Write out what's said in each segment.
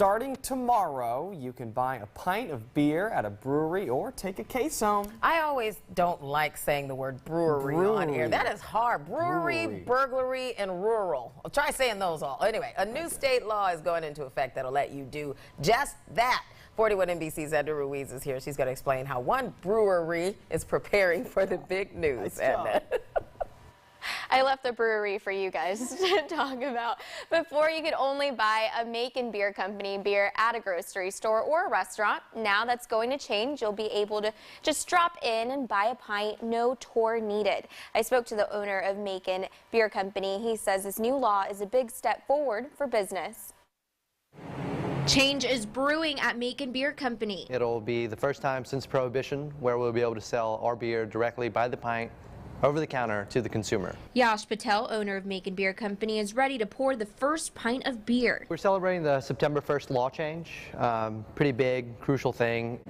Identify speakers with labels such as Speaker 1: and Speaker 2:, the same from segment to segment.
Speaker 1: Starting tomorrow, you can buy a pint of beer at a brewery or take a case home.
Speaker 2: I always don't like saying the word brewery on air. That is hard. Brewery, burglary, and rural. I'll try saying those all. Anyway, a new state law is going into effect that'll let you do just that. 41 NBC's Edna Ruiz is here. She's going to explain how one brewery is preparing for the big news. Edna.
Speaker 3: I left the brewery for you guys to talk about. Before, you could only buy a Macon Beer Company beer at a grocery store or a restaurant. Now that's going to change. You'll be able to just drop in and buy a pint, no tour needed. I spoke to the owner of Macon Beer Company. He says this new law is a big step forward for business.
Speaker 4: Change is brewing at Macon Beer Company.
Speaker 5: It'll be the first time since Prohibition where we'll be able to sell our beer directly by the pint over the counter to the consumer.
Speaker 4: Yash Patel, owner of Macon Beer Company, is ready to pour the first pint of beer.
Speaker 5: We're celebrating the September 1st law change. Pretty big, crucial thing.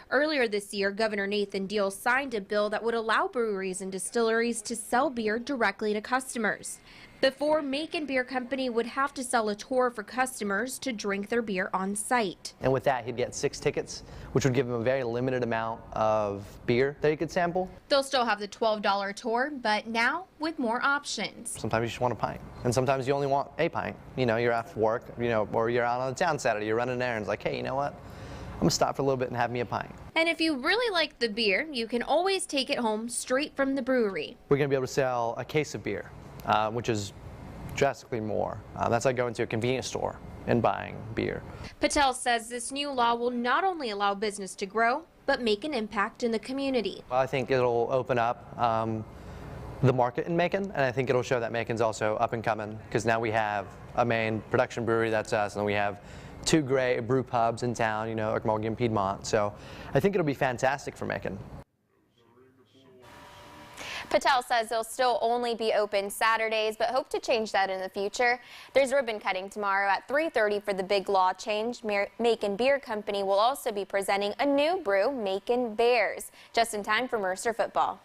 Speaker 4: Earlier this year, Governor Nathan Deal signed a bill that would allow breweries and distilleries to sell beer directly to customers. Before, Macon Beer Company would have to sell a tour for customers to drink their beer on site.
Speaker 5: And with that, he'd get 6 tickets, which would give him a very limited amount of beer that he could sample.
Speaker 4: They'll still have the $12 tour, but now with more options.
Speaker 5: Sometimes you just want a pint, and sometimes you only want a pint. You know, you're after work, or you're out on the town Saturday, you're running errands, like, hey, you know what? I'm gonna stop for a little bit and have me a pint.
Speaker 4: And if you really like the beer, you can always take it home straight from the brewery.
Speaker 5: We're gonna be able to sell a case of beer, which is drastically more. That's like going to a convenience store and buying beer.
Speaker 4: Patel says this new law will not only allow business to grow, but make an impact in the community.
Speaker 5: Well, I think it'll open up the market in Macon, and I think it'll show that Macon's also up and coming, because now we have a main production brewery, that's us, and we have 2 great brew pubs in town, you know, Okmulgee and Piedmont. So I think it'll be fantastic for Macon.
Speaker 3: Patel says they'll still only be open Saturdays, but hope to change that in the future. There's ribbon cutting tomorrow at 3:30 for the big law change. Macon Beer Company will also be presenting a new brew, Macon Bears, just in time for Mercer football.